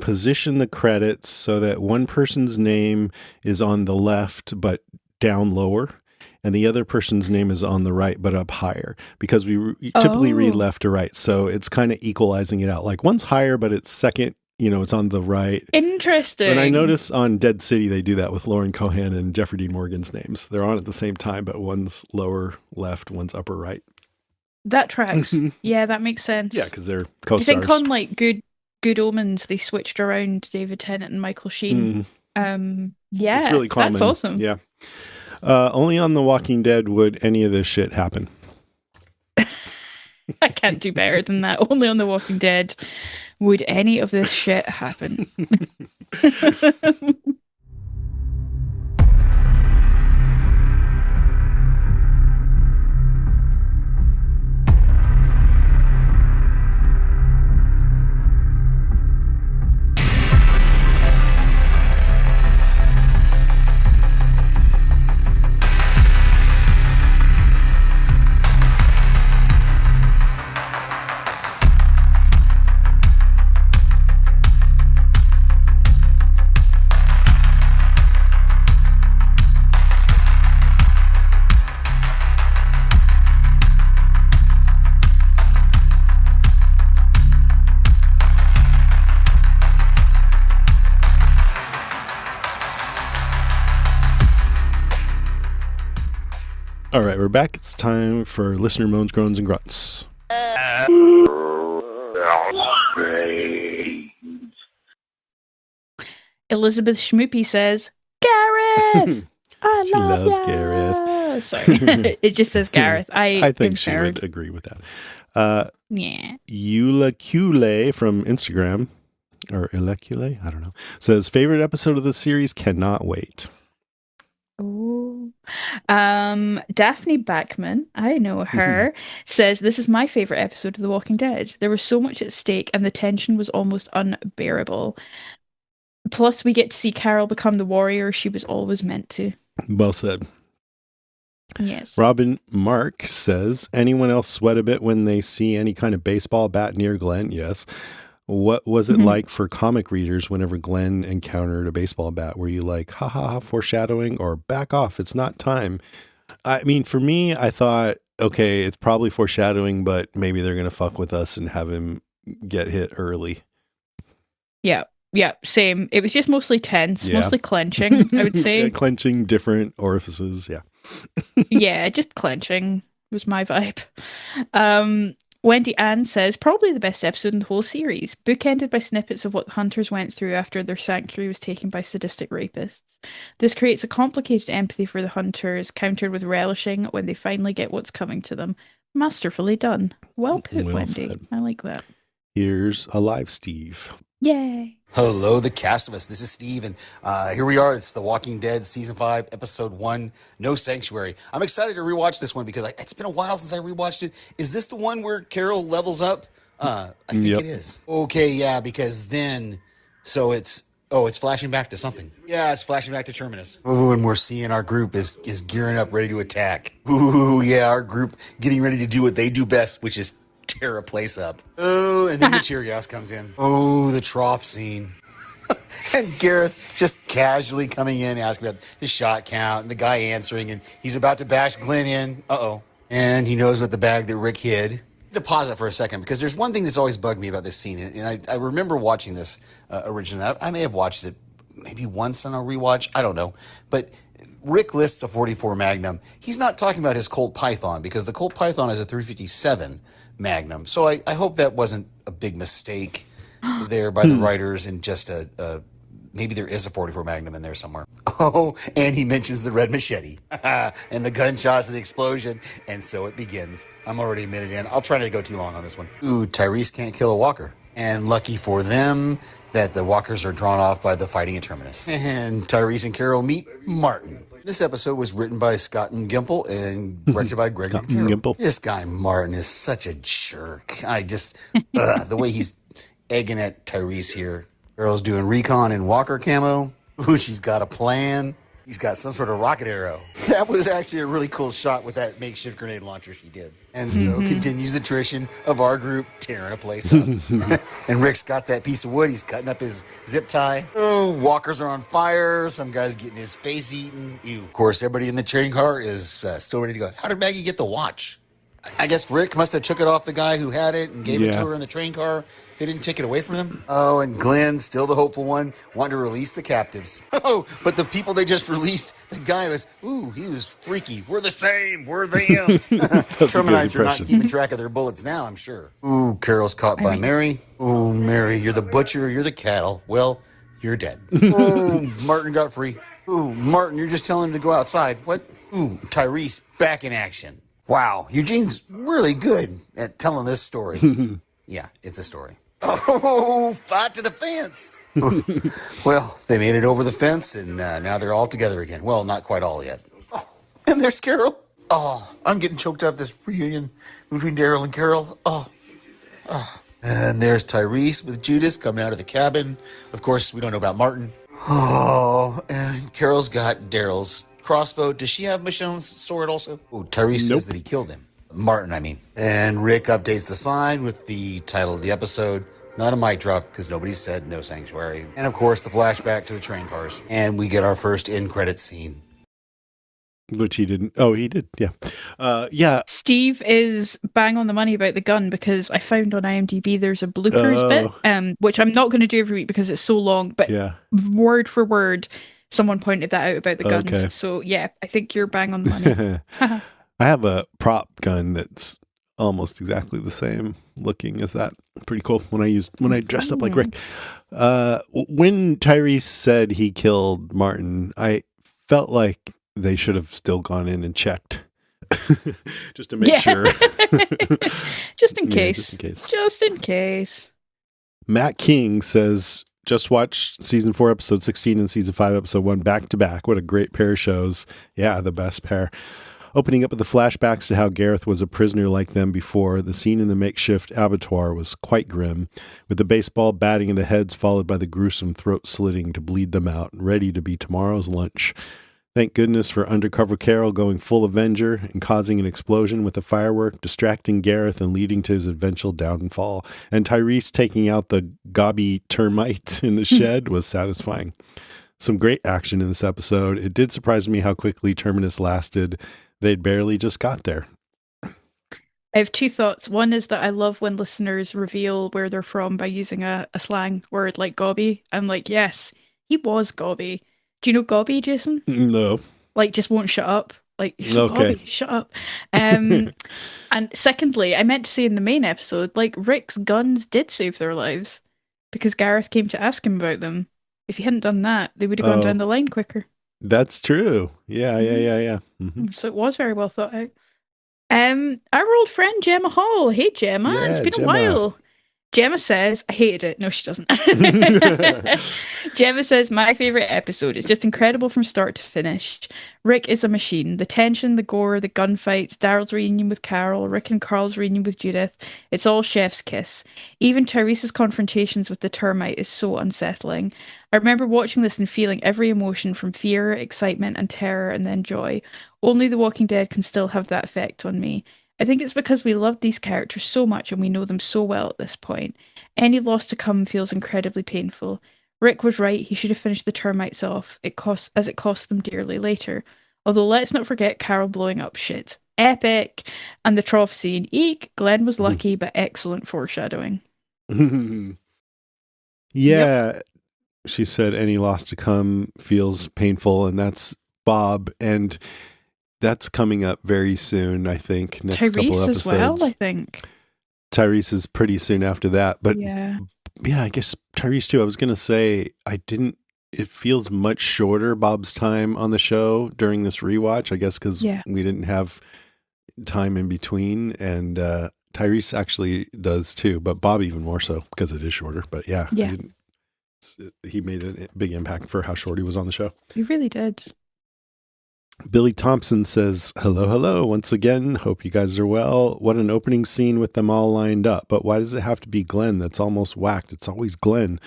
Speaker 2: position the credits so that one person's name is on the left but down lower, and the other person's name is on the right but up higher, because we typically read left to right. So it's kind of equalizing it out. Like one's higher, but it's second, it's on the right.
Speaker 1: Interesting.
Speaker 2: And I notice on Dead City, they do that with Lauren Cohan and Jeffrey Dean Morgan's names. They're on at the same time, but one's lower left, one's upper right.
Speaker 1: That tracks. Yeah, that makes sense.
Speaker 2: Yeah, because they're co-stars.
Speaker 1: I think on like Good Omens, they switched around David Tennant and Michael Sheen. Yeah,
Speaker 2: it's really common.
Speaker 1: That's awesome.
Speaker 2: Yeah. Only on The Walking Dead would any of this shit happen.
Speaker 1: I can't do better than that. Only on The Walking Dead would any of this shit happen.
Speaker 2: All right, we're back. It's time for listener moans, groans, and grunts.
Speaker 1: Elizabeth Schmoopy says, Gareth! I
Speaker 2: She
Speaker 1: love
Speaker 2: loves
Speaker 1: ya!
Speaker 2: Gareth.
Speaker 1: Sorry. It just says Gareth.
Speaker 2: I think she would agree with that.
Speaker 1: Yeah.
Speaker 2: Eula Cule from Instagram, or Elecule, I don't know, says, favorite episode of the series, cannot wait.
Speaker 1: Ooh. Daphne Backman, I know her, says, this is my favorite episode of The Walking Dead. There was so much at stake and the tension was almost unbearable. Plus, we get to see Carol become the warrior she was always meant to.
Speaker 2: Well said.
Speaker 1: Yes.
Speaker 2: Robin Mark says, anyone else sweat a bit when they see any kind of baseball bat near Glenn? Yes. What was it like for comic readers whenever Glenn encountered a baseball bat? Were you like, ha, foreshadowing, or back off, it's not time? I mean, for me, I thought, okay, it's probably foreshadowing, but maybe they're going to fuck with us and have him get hit early.
Speaker 1: Yeah, same. It was just mostly tense, mostly clenching, I would say.
Speaker 2: Yeah, clenching different orifices, yeah.
Speaker 1: Yeah, just clenching was my vibe. Wendy Ann says, probably the best episode in the whole series, bookended by snippets of what the hunters went through after their sanctuary was taken by sadistic rapists. This creates a complicated empathy for the hunters, countered with relishing when they finally get what's coming to them. Masterfully done. Well put, Wendy. Said. I like that.
Speaker 2: Here's a live Steve.
Speaker 1: Yay.
Speaker 3: Hello, the cast of us. This is Steve, and here we are. It's The Walking Dead, Season 5, Episode 1, No Sanctuary. I'm excited to rewatch this one because it's been a while since I rewatched it. Is this the one where Carol levels up? I think it is. Okay, yeah, because then, it's flashing back to something. Yeah, it's flashing back to Terminus. Ooh, and we're seeing our group is gearing up, ready to attack. Ooh, yeah, our group getting ready to do what they do best, which is tear a place up. Oh, and then the Cheerios comes in. Oh, the trough scene. And Gareth just casually coming in, asking about his shot count, and the guy answering, and he's about to bash Glenn in. Uh-oh. And he knows what the bag that Rick hid. To pause it for a second, because there's one thing that's always bugged me about this scene, and I remember watching this originally. I may have watched it maybe once on a rewatch. I don't know. But Rick lists a 44 Magnum. He's not talking about his Colt Python, because the Colt Python is a 357 Magnum. So I hope that wasn't a big mistake there by the writers, and just maybe there is a 44 Magnum in there somewhere. Oh, and he mentions the red machete and the gunshots and the explosion, and so it begins. I'm already a minute in. I'll try not to go too long on this one. Ooh, Tyrese can't kill a walker. And lucky for them that the walkers are drawn off by the fighting at Terminus. And Tyrese and Carol meet Martin. This episode was written by Scott and Gimple and directed by Greg
Speaker 2: Scott
Speaker 3: Nicotero.
Speaker 2: Gimple.
Speaker 3: This guy Martin is such a jerk. I just, the way he's egging at Tyrese here. Girl's doing recon in Walker camo. Ooh, she's got a plan. He's got some sort of rocket arrow. That was actually a really cool shot with that makeshift grenade launcher she did. And so continues the tradition of our group tearing a place up. And Rick's got that piece of wood. He's cutting up his zip tie. Oh, walkers are on fire. Some guy's getting his face eaten. Ew. Of course, everybody in the train car is still ready to go. How did Maggie get the watch? I guess Rick must have took it off the guy who had it and gave it to her in the train car. They didn't take it away from them. Oh, and Glenn, still the hopeful one, wanted to release the captives. Oh, but the people they just released, the guy was, he was freaky. We're the same. We're them. Terminites are not keeping track of their bullets now, I'm sure. Ooh, Carol's caught by Mary. Oh, Mary, you're the butcher. You're the cattle. Well, you're dead. Oh, Martin got free. Ooh, Martin, you're just telling him to go outside. What? Ooh, Tyrese, back in action. Wow, Eugene's really good at telling this story. Yeah, it's a story. Oh, fight to the fence. Well, they made it over the fence, and now they're all together again. Well, not quite all yet. Oh, and there's Carol. Oh, I'm getting choked up this reunion between Daryl and Carol. Oh. And there's Tyrese with Judith coming out of the cabin. Of course, we don't know about Martin. Oh, and Carol's got Daryl's crossbow. Does she have Michonne's sword also? Oh, Tyrese says that he killed him. Martin, I mean. And Rick updates the sign with the title of the episode. Not a mic drop, because nobody said no sanctuary. And of course, the flashback to the train cars. And we get our first end credits scene.
Speaker 2: Which he didn't. Oh, he did. Yeah. Yeah.
Speaker 1: Steve is bang on the money about the gun, because I found on IMDb there's a bloopers bit, which I'm not going to do every week because it's so long, but word for word, someone pointed that out about the guns. Okay. So yeah, I think you're bang on the money.
Speaker 2: I have a prop gun that's almost exactly the same looking as that. Pretty cool. When I dressed up like Rick. When Tyrese said he killed Martin, I felt like they should have still gone in and checked just to make sure.
Speaker 1: Just in case. Just in case.
Speaker 2: Matt King says, just watched season 4, episode 16 and season 5, episode 1 back to back. What a great pair of shows. Yeah, the best pair. Opening up with the flashbacks to how Gareth was a prisoner like them before, the scene in the makeshift abattoir was quite grim, with the baseball batting in the heads followed by the gruesome throat slitting to bleed them out, ready to be tomorrow's lunch. Thank goodness for undercover Carol going full Avenger and causing an explosion with a firework, distracting Gareth and leading to his eventual downfall. And Tyrese taking out the gobby termite in the shed was satisfying. Some great action in this episode. It did surprise me how quickly Terminus lasted. They'd barely just got there.
Speaker 1: I have two thoughts. One is that I love when listeners reveal where they're from by using a slang word like gobby. I'm like, yes, he was gobby. Do you know gobby, Jason?
Speaker 2: No.
Speaker 1: Like, just won't shut up. Like, okay. Gobby, shut up. And secondly, I meant to say in the main episode, like, Rick's guns did save their lives because Gareth came to ask him about them. If he hadn't done that, they would have gone down the line quicker.
Speaker 2: That's true. Yeah. Mm-hmm.
Speaker 1: So it was very well thought out. Our old friend Gemma Hall. Hey, Gemma. Yeah, it's been a while. Gemma says, I hated it. No, she doesn't. Gemma says, my favorite episode. It's just incredible from start to finish. Rick is a machine. The tension, the gore, the gunfights, Daryl's reunion with Carol, Rick and Carl's reunion with Judith. It's all chef's kiss. Even Tyrese's confrontations with the termite is so unsettling. I remember watching this and feeling every emotion from fear, excitement, and terror, and then joy. Only The Walking Dead can still have that effect on me. I think it's because we love these characters so much and we know them so well at this point. Any loss to come feels incredibly painful. Rick was right, he should have finished the termites off, it cost them dearly later. Although let's not forget Carol blowing up shit. Epic! And the trough scene. Eek! Glenn was lucky, but excellent foreshadowing.
Speaker 2: Yep. She said any loss to come feels painful, and that's Bob, and that's coming up very soon, I think. Next
Speaker 1: Tyrese
Speaker 2: couple episodes.
Speaker 1: As well, I think.
Speaker 2: Tyrese is pretty soon after that. But yeah, I guess Tyrese too. I was going to say, it feels much shorter, Bob's time on the show during this rewatch, I guess, because we didn't have time in between. And Tyrese actually does too, but Bob even more so because it is shorter. But he made a big impact for how short he was on the show.
Speaker 1: He really did.
Speaker 2: Billy Thompson says, hello, hello, once again. Hope you guys are well. What an opening scene with them all lined up. But why does it have to be Glenn? That's almost whacked. It's always Glenn.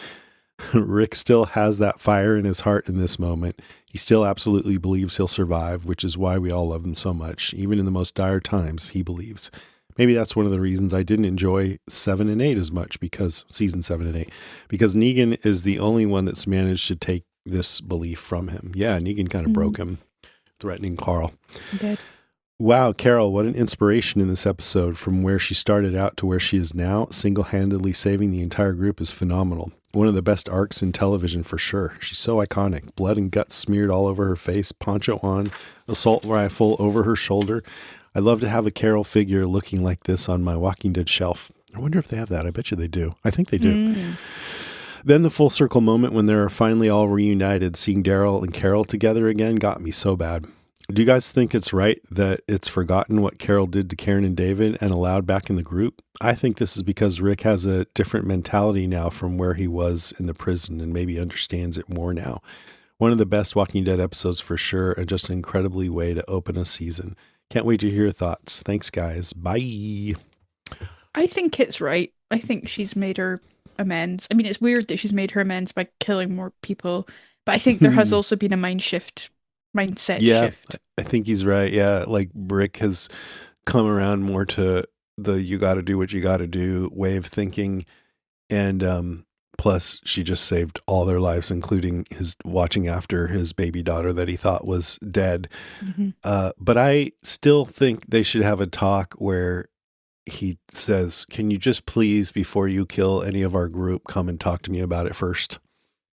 Speaker 2: Rick still has that fire in his heart in this moment. He still absolutely believes he'll survive, which is why we all love him so much. Even in the most dire times, he believes. Maybe that's one of the reasons I didn't enjoy 7 and 8 as much, because season 7 and 8, because Negan is the only one that's managed to take this belief from him. Yeah, Negan kind of broke him, threatening Carl.
Speaker 1: He did.
Speaker 2: Wow, Carol, what an inspiration in this episode. From where she started out to where she is now, single-handedly saving the entire group is phenomenal. One of the best arcs in television for sure. She's so iconic. Blood and guts smeared all over her face, poncho on, assault rifle over her shoulder. I'd love to have a Carol figure looking like this on my Walking Dead shelf. I wonder if they have that. I bet you they do. I think they do. Then the full circle moment when they're finally all reunited, seeing Daryl and Carol together again got me so bad. Do you guys think it's right that it's forgotten what Carol did to Karen and David and allowed back in the group? I think this is because Rick has a different mentality now from where he was in the prison and maybe understands it more now. One of the best Walking Dead episodes for sure, and just an incredibly way to open a season. Can't wait to hear your thoughts. Thanks, guys. Bye.
Speaker 1: I think it's right. I think she's made her amends. I mean, it's weird that she's made her amends by killing more people, but I think there has also been a mindset shift.
Speaker 2: I think he's right. Yeah, like Rick has come around more to the you got to do what you got to do way of thinking, and plus she just saved all their lives, including his watching after his baby daughter that he thought was dead. But I still think they should have a talk where he says, "Can you just please, before you kill any of our group, come and talk to me about it first?"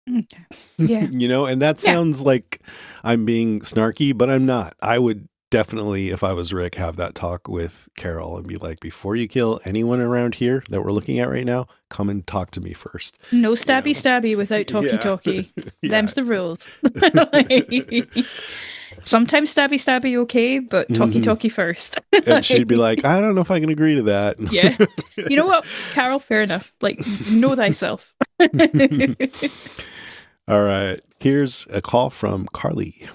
Speaker 1: Okay. Yeah.
Speaker 2: And that sounds like I'm being snarky, but I'm not. I would definitely, if I was Rick, have that talk with Carol and be like, before you kill anyone around here that we're looking at right now, come and talk to me first.
Speaker 1: No stabby without talky. Them's the rules. Sometimes stabby okay, but talky first.
Speaker 2: And she'd be like, I don't know if I can agree to that.
Speaker 1: Yeah. You know what, Carol, fair enough. Like, know thyself.
Speaker 2: All right. Here's a call from Carly.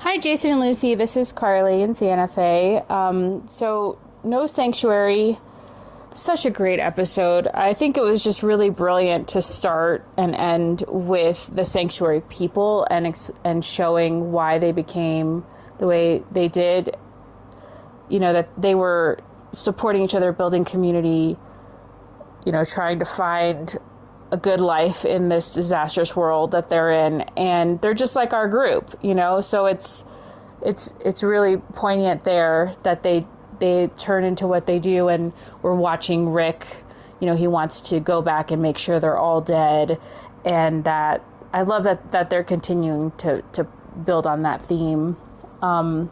Speaker 4: Hi, Jason and Lucy. This is Carly in Santa Fe. So, No Sanctuary, such a great episode. I think it was just really brilliant to start and end with the Sanctuary people and showing why they became the way they did. You know, that they were supporting each other, building community, you know, trying to find a good life in this disastrous world that they're in, and they're just like our group, you know. So it's really poignant there that they turn into what they do, and we're watching Rick, you know, he wants to go back and make sure they're all dead, and that I love that they're continuing to build on that theme. And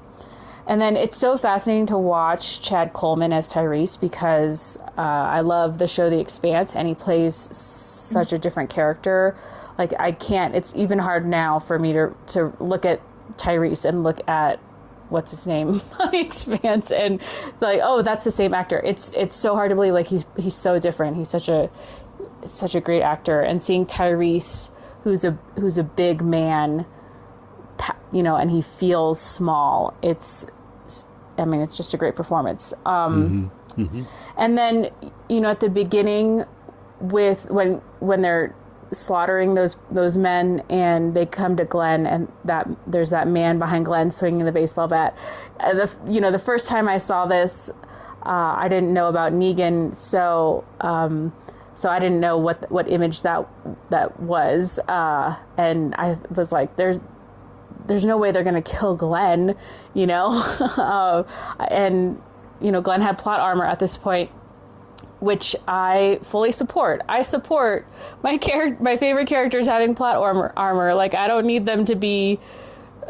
Speaker 4: then it's so fascinating to watch Chad Coleman as Tyrese, because I love the show The Expanse, and he plays such a different character. Like, it's even hard now for me to look at Tyrese and look at what's his name on The Expanse and like, oh, that's the same actor. It's so hard to believe, like he's so different. He's such a great actor, and seeing Tyrese, who's a big man, you know, and he feels small. It's just a great performance. And then, you know, at the beginning, with when they're slaughtering those men and they come to Glenn, and that there's that man behind Glenn swinging the baseball bat. The first time I saw this, I didn't know about Negan, so I didn't know what image that was, and I was like, there's no way they're gonna kill Glenn, you know. And you know, Glenn had plot armor at this point, which I fully support. I support my favorite characters having plot armor. Like, I don't need them to be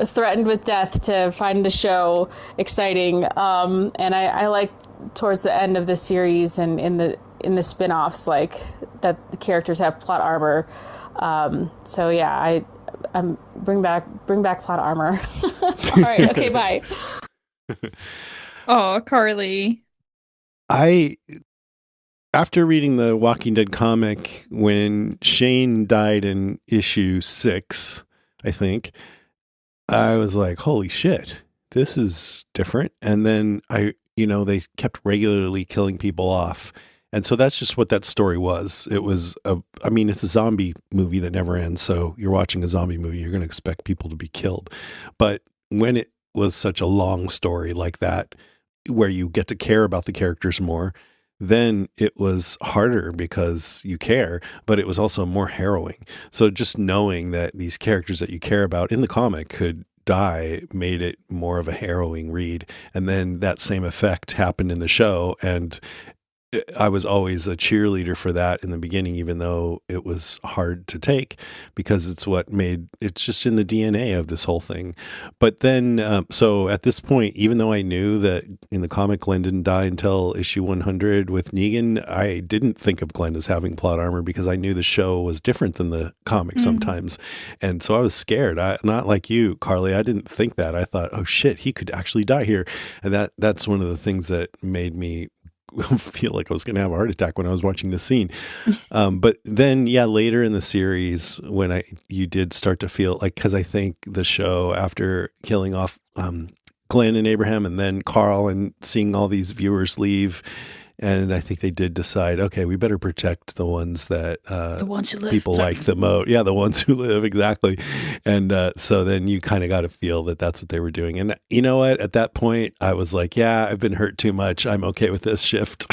Speaker 4: threatened with death to find the show exciting. And I like towards the end of the series and in the spin-offs, like, that the characters have plot armor. So yeah, I'm bring back plot armor. All right, okay, bye.
Speaker 1: Oh, Carly.
Speaker 2: After reading the Walking Dead comic, when Shane died in issue 6, I think, I was like, holy shit, this is different. And then they kept regularly killing people off. And so that's just what that story was. It was it's a zombie movie that never ends. So you're watching a zombie movie, you're going to expect people to be killed. But when it was such a long story like that, where you get to care about the characters more, then it was harder because you care, but it was also more harrowing. So just knowing that these characters that you care about in the comic could die made it more of a harrowing read. And then that same effect happened in the show. And I was always a cheerleader for that in the beginning, even though it was hard to take because it's just in the DNA of this whole thing. But then, so at this point, even though I knew that in the comic, Glenn didn't die until issue 100 with Negan, I didn't think of Glenn as having plot armor because I knew the show was different than the comic sometimes. And so I was scared. Not like you, Carly. I didn't think that. I thought, oh shit, he could actually die here. And that's one of the things that made me feel like I was going to have a heart attack when I was watching the scene. But then, later in the series, when you did start to feel like, because I think the show, after killing off Glenn and Abraham and then Carl and seeing all these viewers leave, and I think they did decide, okay, we better protect the ones that
Speaker 1: the ones who live.
Speaker 2: People like the most. Yeah, the ones who live, exactly. And so then you kind of got to feel that that's what they were doing. And you know what? At that point, I was like, yeah, I've been hurt too much. I'm okay with this shift.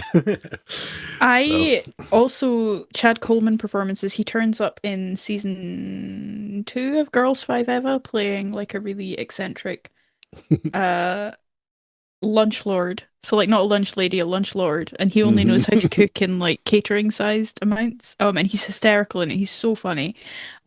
Speaker 1: Also, Chad Coleman performances, he turns up in season 2 of Girls 5 Eva playing like a really eccentric lunch lord. So like not a lunch lady, a lunch lord, and he only knows how to cook in like catering sized amounts. And he's hysterical in it. He's so funny.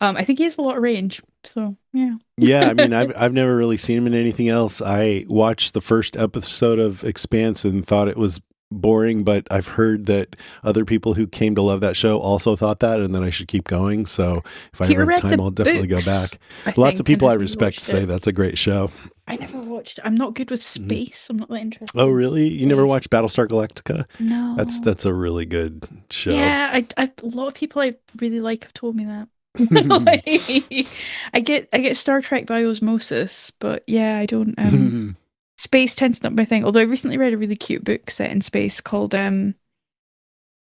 Speaker 1: I think he has a lot of range. So yeah.
Speaker 2: Yeah, I mean, I've never really seen him in anything else. I watched the first episode of Expanse and thought it was boring, but I've heard that other people who came to love that show also thought that, and then I should keep going. So if I ever have time, I'll definitely go back. Lots of people I respect say that's a great show.
Speaker 1: I never watched. I'm not good with space. I'm not that interested.
Speaker 2: Oh, really? You never watched Battlestar Galactica?
Speaker 1: No.
Speaker 2: That's a really good show.
Speaker 1: Yeah, a lot of people I really like have told me that. I get Star Trek by osmosis, but yeah, I don't. Space tends not be my thing. Although I recently read a really cute book set in space called don't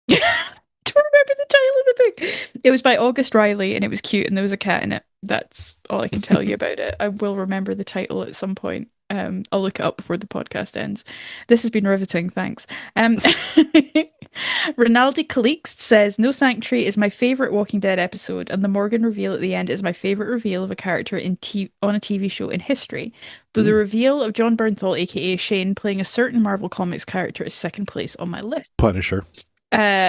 Speaker 1: remember the title of the book. It was by August Riley and it was cute and there was a cat in it. That's all I can tell you about it. I will remember the title at some point. I'll look it up before the podcast ends. This has been riveting, thanks. Rinaldi Calixte says, No Sanctuary is my favourite Walking Dead episode, and the Morgan reveal at the end is my favourite reveal of a character on a TV show in history. Though the reveal of John Bernthal, aka Shane, playing a certain Marvel Comics character is second place on my list.
Speaker 2: Punisher.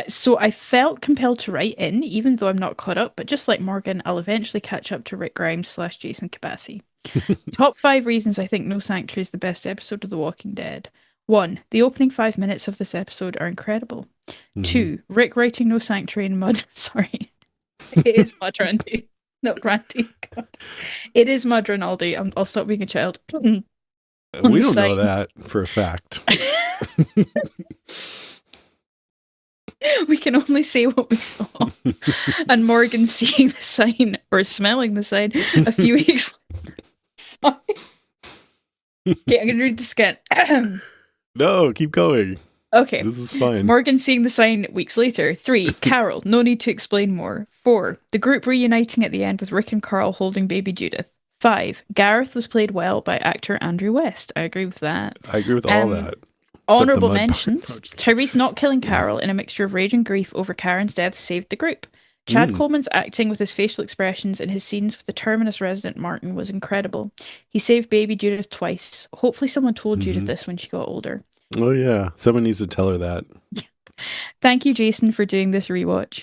Speaker 1: So I felt compelled to write in, even though I'm not caught up, but just like Morgan, I'll eventually catch up to Rick Grimes / Jason Kabassi. Top 5 reasons I think No Sanctuary is the best episode of The Walking Dead. 1. The opening 5 minutes of this episode are incredible. 2. Rick writing No Sanctuary in mud. Sorry. It is mud, Randy. Not Randy. God. It is mud, Rinaldi. I'll stop being a child.
Speaker 2: We don't know that for a fact.
Speaker 1: We can only say what we saw. And Morgan seeing the sign or smelling the sign a few weeks later. Sorry. Okay, I'm going to read this again.
Speaker 2: No, keep going.
Speaker 1: Okay.
Speaker 2: This is fine.
Speaker 1: Morgan seeing the sign weeks later. 3. Carol, no need to explain more. 4. The group reuniting at the end with Rick and Carl holding baby Judith. 5. Gareth was played well by actor Andrew West. I agree with that.
Speaker 2: I agree with all that.
Speaker 1: Honourable mentions. Tyrese not killing Carol in a mixture of rage and grief over Karen's death saved the group. Chad Coleman's acting with his facial expressions in his scenes with the Terminus resident Martin was incredible. He saved baby Judith twice. Hopefully someone told Judith this when she got older.
Speaker 2: Oh yeah, someone needs to tell her that.
Speaker 1: Thank you, Jason, for doing this rewatch.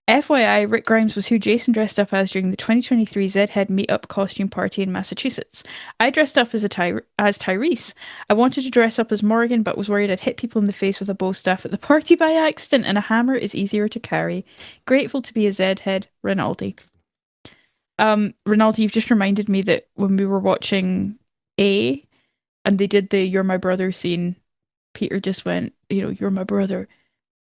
Speaker 1: FYI, Rick Grimes was who Jason dressed up as during the 2023 Zedhead meetup costume party in Massachusetts. I dressed up as Tyrese. I wanted to dress up as Morgan, but was worried I'd hit people in the face with a bow staff at the party by accident, and a hammer is easier to carry. Grateful to be a Zedhead, Rinaldi. Rinaldi, you've just reminded me that when we were watching A, and they did the "You're my brother" scene, Peter just went, "You're my brother.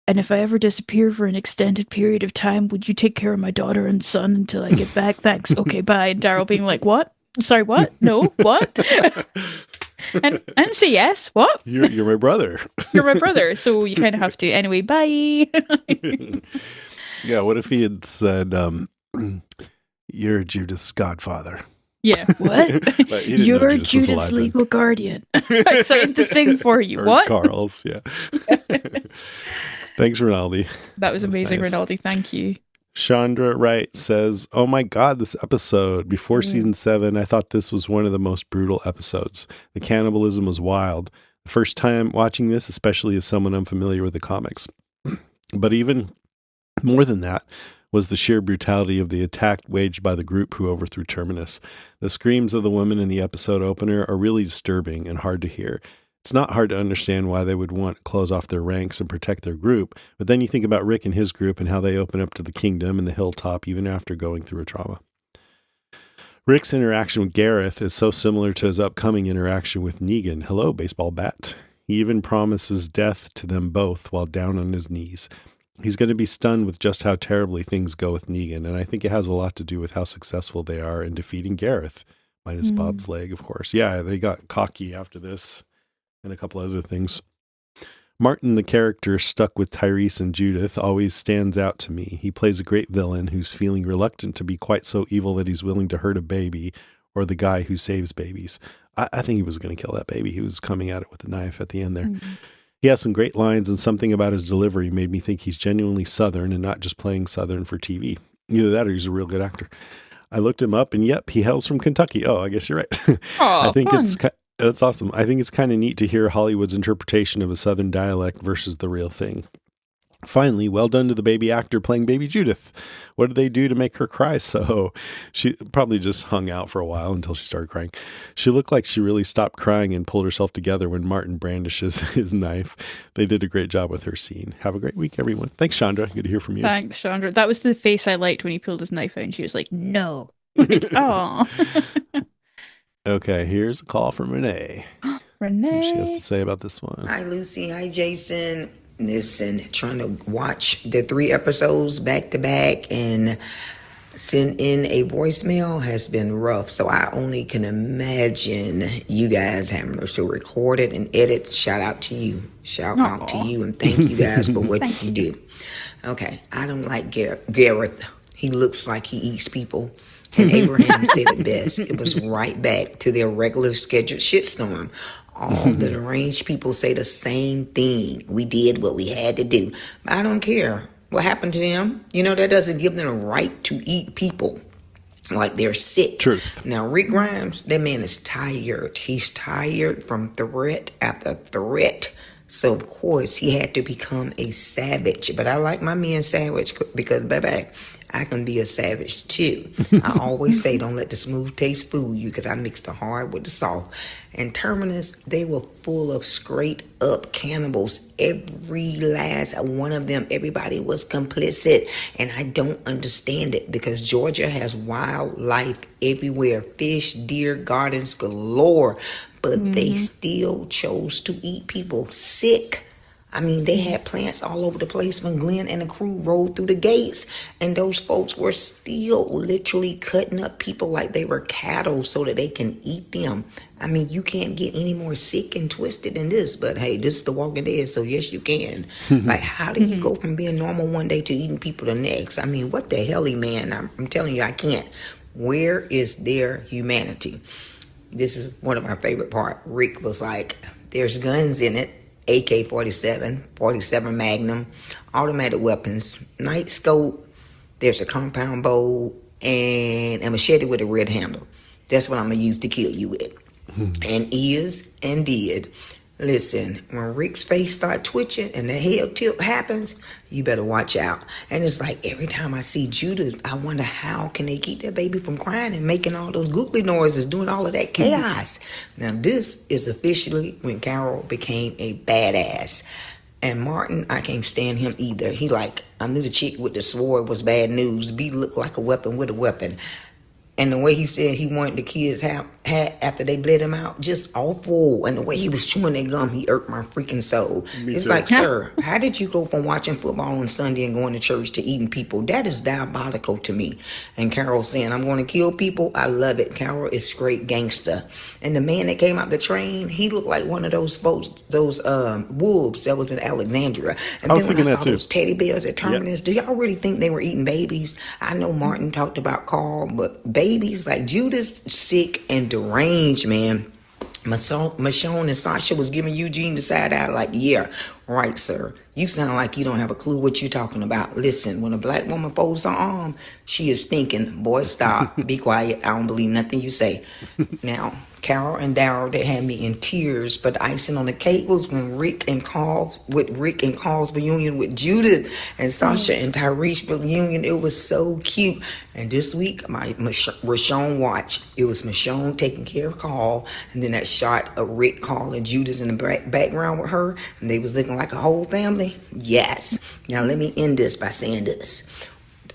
Speaker 1: And if I ever disappear for an extended period of time, would you take care of my daughter and son until I get back? Thanks. Okay, bye." And Daryl being like, "What?" Sorry, what? No, what? And I didn't say yes. What?
Speaker 2: You're my brother.
Speaker 1: You're my brother, so you kind of have to. Anyway, bye.
Speaker 2: Yeah, what if he had said, you're Judas' godfather?
Speaker 1: Yeah, what? You're Judas' legal guardian. I signed the thing for you.
Speaker 2: Or
Speaker 1: what?
Speaker 2: Carl's, yeah. Thanks, Rinaldi.
Speaker 1: That was amazing,
Speaker 2: nice.
Speaker 1: Rinaldi. Thank you.
Speaker 2: Chandra Wright says, oh my God, this episode. Before season 7, I thought this was one of the most brutal episodes. The cannibalism was wild. The first time watching this, especially as someone unfamiliar with the comics. But even more than that was the sheer brutality of the attack waged by the group who overthrew Terminus. The screams of the women in the episode opener are really disturbing and hard to hear. It's not hard to understand why they would want to close off their ranks and protect their group, but then you think about Rick and his group and how they open up to the kingdom and the hilltop even after going through a trauma. Rick's interaction with Gareth is so similar to his upcoming interaction with Negan. Hello, baseball bat. He even promises death to them both while down on his knees. He's going to be stunned with just how terribly things go with Negan, and I think it has a lot to do with how successful they are in defeating Gareth, minus Bob's leg, of course. Yeah, they got cocky after this and a couple other things. Martin, the character stuck with Tyrese and Judith, always stands out to me. He plays a great villain who's feeling reluctant to be quite so evil that he's willing to hurt a baby or the guy who saves babies. I think he was going to kill that baby. He was coming at it with a knife at the end there. He has some great lines, and something about his delivery made me think he's genuinely Southern and not just playing Southern for TV. Either that or he's a real good actor. I looked him up, and yep, he hails from Kentucky. Oh, I guess you're right.
Speaker 1: Oh,
Speaker 2: I think
Speaker 1: fun.
Speaker 2: That's awesome. I think it's kind of neat to hear Hollywood's interpretation of a Southern dialect versus the real thing. Finally, well done to the baby actor playing baby Judith. What did they do to make her cry so? She probably just hung out for a while until she started crying. She looked like she really stopped crying and pulled herself together when Martin brandishes his knife. They did a great job with her scene. Have a great week, everyone. Thanks, Chandra. Good to hear from you.
Speaker 1: Thanks, Chandra. That was the face I liked when he pulled his knife out and she was like, no. Like, oh.
Speaker 2: Okay, here's a call from Renee.
Speaker 1: Renee.
Speaker 2: See what she has to say about this one.
Speaker 5: Hi, Lucy. Hi, Jason. Listen, trying to watch the 3 episodes back to back and send in a voicemail has been rough. So I only can imagine you guys having to record it and edit. Shout out to you. Shout out to you and thank you guys for what you do. Okay, I don't like Gareth. He looks like he eats people. And Abraham said it best. It was right back to their regular scheduled shitstorm. All the deranged people say the same thing. We did what we had to do. I don't care what happened to them. You know, that doesn't give them a right to eat people like they're sick.
Speaker 2: Truth.
Speaker 5: Now, Rick Grimes, that man is tired. He's tired from threat after threat. So, of course, he had to become a savage. But I like my men savage because, baby, I can be a savage too. I always say don't let the smooth taste fool you because I mix the hard with the soft. And Terminus, they were full of straight up cannibals. Every last one of them, everybody was complicit. And I don't understand it because Georgia has wildlife everywhere. Fish, deer, gardens galore. But they still chose to eat people sick. I mean, they had plants all over the place when Glenn and the crew rode through the gates. And those folks were still literally cutting up people like they were cattle so that they can eat them. I mean, you can't get any more sick and twisted than this. But hey, this is The Walking Dead, so yes, you can. Like, how do you go from being normal one day to eating people the next? I mean, what the hell, man? I'm telling you, I can't. Where is their humanity? This is one of my favorite parts. Rick was like, there's guns in it. AK-47, 47 Magnum, automatic weapons, night scope, there's a compound bow, and a machete with a red handle. That's what I'm going to use to kill you with. And is and did. Listen, when Rick's face start twitching and the head tip happens, you better watch out. And it's like every time I see Judith, I wonder how can they keep that baby from crying and making all those googly noises, doing all of that chaos. Now this is officially when Carol became a badass. And Martin, I can't stand him either. He like, I knew the chick with the sword was bad news. B looked like a weapon with a weapon. And the way he said he wanted the kids had after they bled him out, just awful. And the way he was chewing that gum, he irked my freaking soul.
Speaker 2: Me
Speaker 5: It's
Speaker 2: too.
Speaker 5: like, sir, how did you go from watching football on Sunday and going to church to eating people? That is diabolical to me. And Carol saying, I'm going to kill people. I love it. Carol is straight gangster. And the man that came out the train, he looked like one of those folks, those wolves that was in Alexandria. And
Speaker 2: I was
Speaker 5: then when I
Speaker 2: thinking
Speaker 5: saw
Speaker 2: that too.
Speaker 5: those teddy bears at Terminus, do y'all really think they were eating babies? I know Martin talked about Carl, but babies like Judas, sick and deranged, man. Michonne and Sasha was giving Eugene the side eye like, yeah, right, sir. You sound like you don't have a clue what you're talking about. Listen, when a black woman folds her arm, she is thinking, boy, stop, be quiet. I don't believe nothing you say. Now, Carol and Daryl, they had me in tears, but the icing on the cake was when Rick and Carl's reunion with Judith and Sasha and Tyree's reunion. It was so cute. And this week, my Michonne watch, it was Michonne taking care of Carl, and then that shot of Rick, Carl, and Judith in the background with her, and they was looking like a whole family. Yes. Now let me end this by saying this.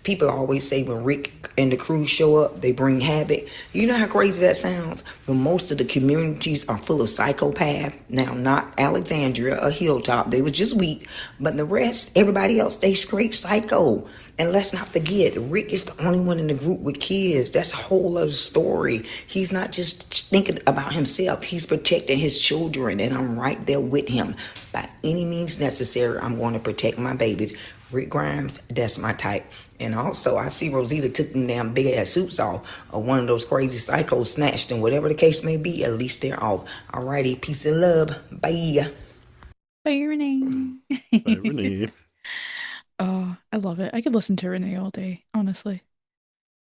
Speaker 5: People always say when Rick and the crew show up, they bring havoc. You know how crazy that sounds? When most of the communities are full of psychopaths. Now, not Alexandria or Hilltop. They were just weak. But the rest, everybody else, they straight psycho. And let's not forget, Rick is the only one in the group with kids. That's a whole other story. He's not just thinking about himself. He's protecting his children. And I'm right there with him. By any means necessary, I'm going to protect my babies. Rick Grimes, that's my type. And also, I see Rosita took them damn big-ass suits off, or one of those crazy psychos snatched, and whatever the case may be, at least they're off. Alrighty, peace and love. Bye.
Speaker 1: Bye, Renee.
Speaker 2: Bye, Renee.
Speaker 1: Oh, I love it. I could listen to Renee all day, honestly.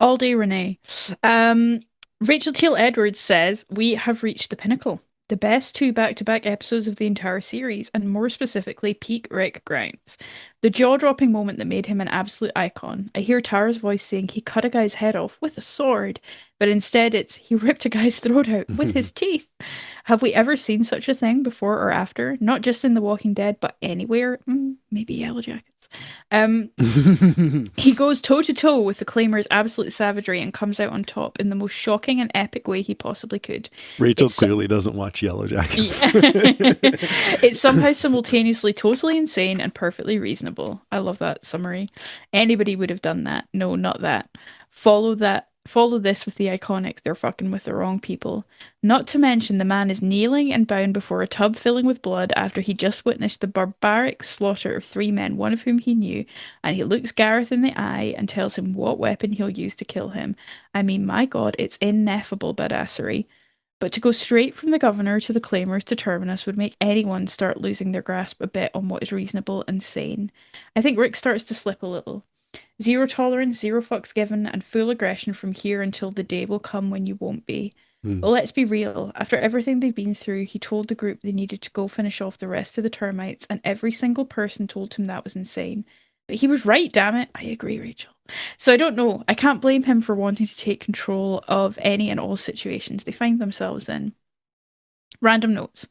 Speaker 1: All day, Renee. Rachel Teal Edwards says, we have reached the pinnacle. The best two back-to-back episodes of the entire series, and more specifically, peak Rick Grimes. The jaw-dropping moment that made him an absolute icon. I hear Tara's voice saying he cut a guy's head off with a sword, but instead it's he ripped a guy's throat out with his teeth. Have we ever seen such a thing before or after? Not just in The Walking Dead, but anywhere? Maybe Yellow Jackets. He goes toe-to-toe with the Claimer's absolute savagery and comes out on top in the most shocking and epic way he possibly could.
Speaker 2: Rachel clearly doesn't watch Yellow Jackets.
Speaker 1: Yeah. It's somehow simultaneously totally insane and perfectly reasonable. I love that summary. Anybody would have done that. No, not that. Follow this with the iconic, they're fucking with the wrong people. Not to mention the man is kneeling and bound before a tub filling with blood after he just witnessed the barbaric slaughter of 3 men, one of whom he knew, and he looks Gareth in the eye and tells him what weapon he'll use to kill him. I mean, my god, it's ineffable badassery. But to go straight from the governor to the claimers to Terminus would make anyone start losing their grasp a bit on what is reasonable and sane. I think Rick starts to slip a little. Zero tolerance, zero fucks given, and full aggression from here until the day will come when you won't be. But let's be real, after everything they've been through, he told the group they needed to go finish off the rest of the termites, and every single person told him that was insane. But he was right, damn it. I agree, Rachel. So I don't know. I can't blame him for wanting to take control of any and all situations they find themselves in. Random notes.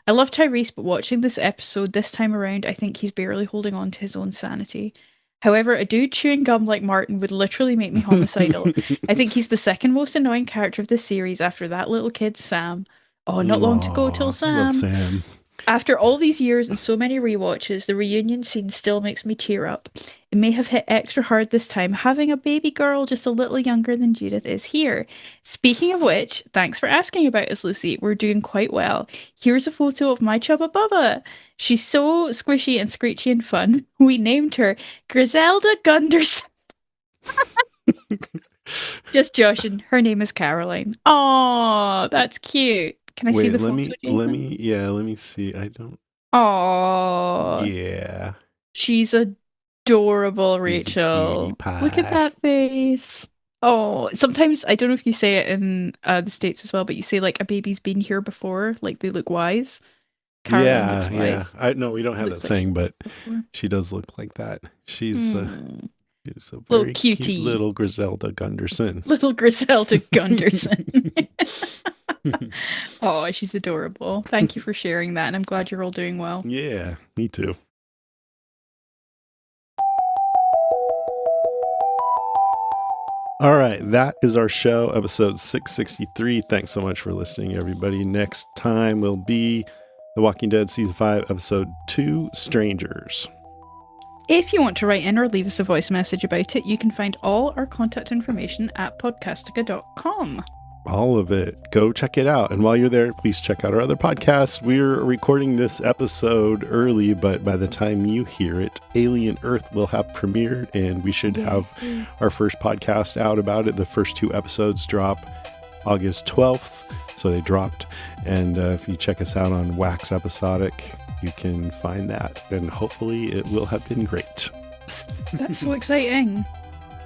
Speaker 1: I love Tyrese, but watching this episode this time around, I think he's barely holding on to his own sanity. However, a dude chewing gum like Martin would literally make me homicidal. I think he's the second most annoying character of the series after that little kid, Sam. Oh, not long to go till Sam.
Speaker 2: Love Sam.
Speaker 1: After all these years and so many rewatches, the reunion scene still makes me tear up. It may have hit extra hard this time, having a baby girl just a little younger than Judith is here. Speaking of which, thanks for asking about us, Lucy. We're doing quite well. Here's a photo of my Chubba Bubba. She's so squishy and screechy and fun. We named her Griselda Gunderson. Just joshing. Her name is Caroline. Oh, that's cute. Can I see the photo?
Speaker 2: Let me see. I don't.
Speaker 1: Oh,
Speaker 2: yeah.
Speaker 1: She's adorable, Rachel. Look at that face. Oh, sometimes I don't know if you say it in the States as well, but you say like a baby's been here before, like they look wise. Caroline looks wise.
Speaker 2: I know we don't have that saying, but
Speaker 1: before.
Speaker 2: she does look like that. She's a
Speaker 1: Little
Speaker 2: very
Speaker 1: cutie.
Speaker 2: cute little Griselda Gunderson.
Speaker 1: Little Griselda Gunderson. Oh, she's adorable. Thank you for sharing that, and I'm glad you're all doing well.
Speaker 2: Yeah, me too. All right, that is our show, episode 663. Thanks so much for listening, everybody. Next time will be The Walking Dead Season 5, Episode 2, Strangers.
Speaker 1: If you want to write in or leave us a voice message about it, you can find all our contact information at podcastica.com.
Speaker 2: All of it. Go check it out. And while you're there, please check out our other podcasts. We're recording this episode early, but by the time you hear it, Alien Earth will have premiered, and we should have our first podcast out about it. The first 2 episodes drop August 12th, so they dropped. And if you check us out on Wax Episodic, you can find that, and hopefully it will have been great.
Speaker 1: That's so exciting.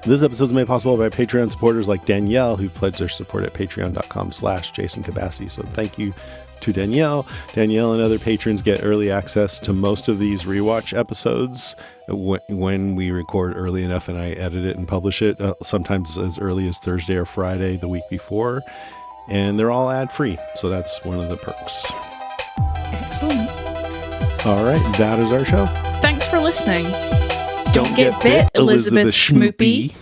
Speaker 2: This episode is made possible by Patreon supporters like Danielle, who pledged their support at patreon.com/Jason Kabassi. So thank you to Danielle. Danielle and other patrons get early access to most of these rewatch episodes when we record early enough and I edit it and publish it, sometimes as early as Thursday or Friday the week before. And they're all ad-free, so that's one of the perks.
Speaker 1: Excellent.
Speaker 2: All right, that is our show.
Speaker 1: Thanks for listening. Don't get bit, Elizabeth Schmoopy.